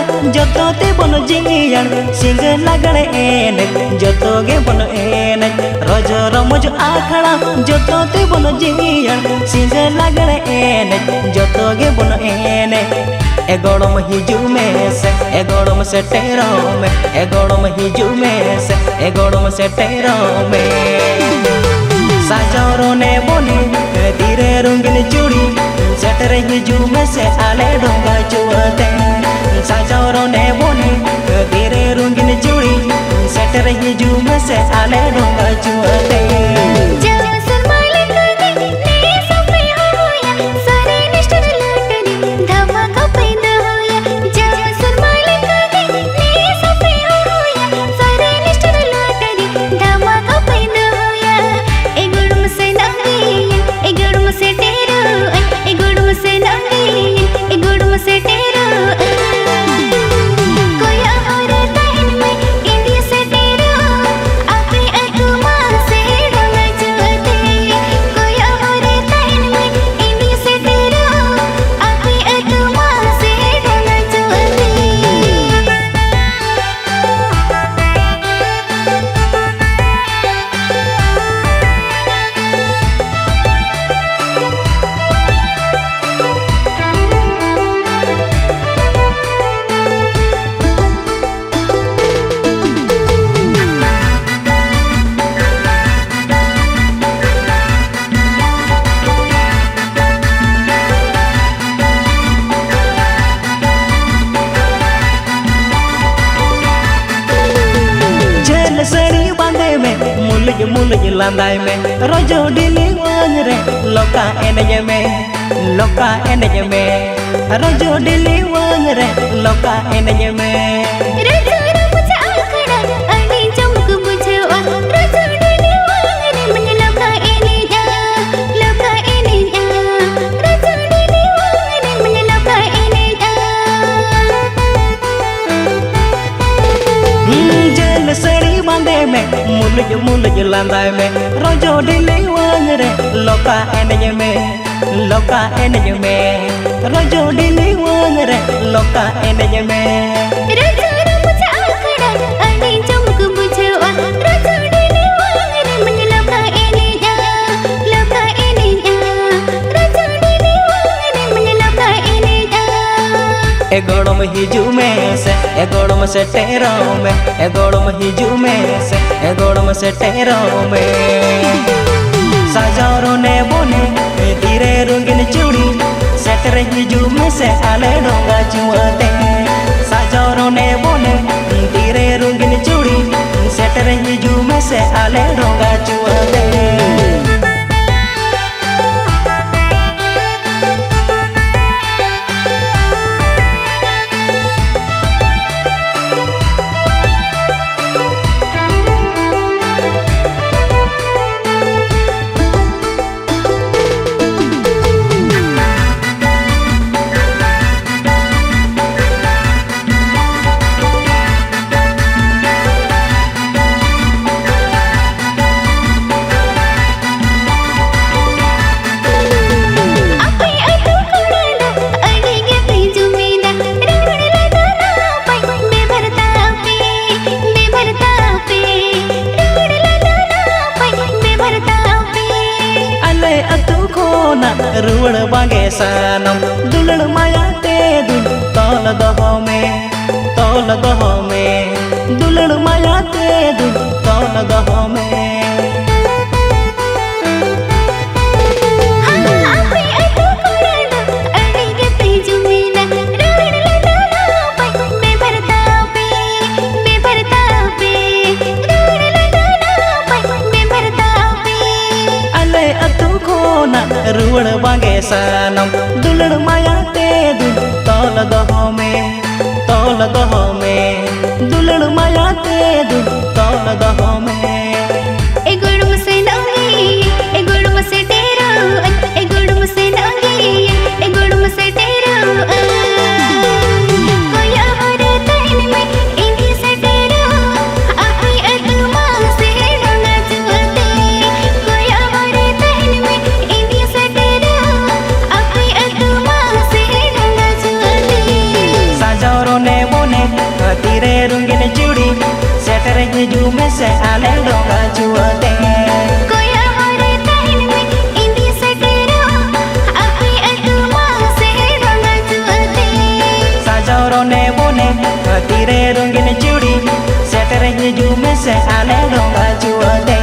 जोते बन जियान सिंग लागड़े एने जोतोगे बन एने रोज रमज आखड़ा जोते बन जियान सिंग लागड़े एने जोतोगे बन एने एगोड़म हिजू में से एगोड़म से टेरो में एगोड़म हिजू में से एगोड़म से टेरो में साजोरो ने बोनी धीरे रंगीन चूड़ी सेटर हिजू में से आले डोंगा चुआते साजोरो ने बोनी धीरे रंगीन चूड़ी सेटर हिजू में से आले डोंगा चुआते मुलज लांदाय में रोजो डिली वांग रे लोका एनज में रोजो डिली वांग रे लोका एनज में रोजो मुझे आखड़ा अनी चमक बुझवा रोजो डिली वांग रे मन लोका एनज रोजो डिली वांग रे मन लोका एनज जल सड़ी बांधे में मुलज लांदाय में रोजो डिली वांग रे लोका एनज में रोजो डिली वांग रे लोका एनज में रोजो मुझे आखड़ा अनी चमक बुझवा रोजो डिली वांग रे मन लोका एनज रोजो डिली वांग रे मन लोका एनज एगोड़म हिजू में से एगोड़म से टेरो में एगोड़म हिजू में से एगोड़म से टेरो में साजोरो ने बोने धीरे रंगीन चूड़ी सेटर हिजू में से आले डोंगा चुआते साजोरो ने बोने धीरे रंगीन चूड़ी सेटर हिजू में से आले डोंगा चुआते रुवण बांगे सनम दुलड़ माया ते दुल तौल दहो में दुलड़ माया ते दुल तौल दहो में रुवण बांगे सनम दुलड़ माया ते दुल तौल दहो में दुलड़ माया ते दुल तौल दहो में एगोड़म से नंगी एगोड़म से टेरो एगोड़म से नंगी एगोड़म से टेरो कोया हरे तैन में इंदी से टेरो अपनी अतमा से डोंगा चुआते कोया हरे तैन में इंदी से टेरो अपनी अतमा से डोंगा चुआते साजोरो ने हिजू में से आले डोंगा जुआते कोया हरे तहिन में इंदी से तेरो अपनी अतुमा से डोंगा जुआते साजारो ने बोने तीरे रंगीन चूड़ी सेटर हिजू में से आले डोंगा जुआते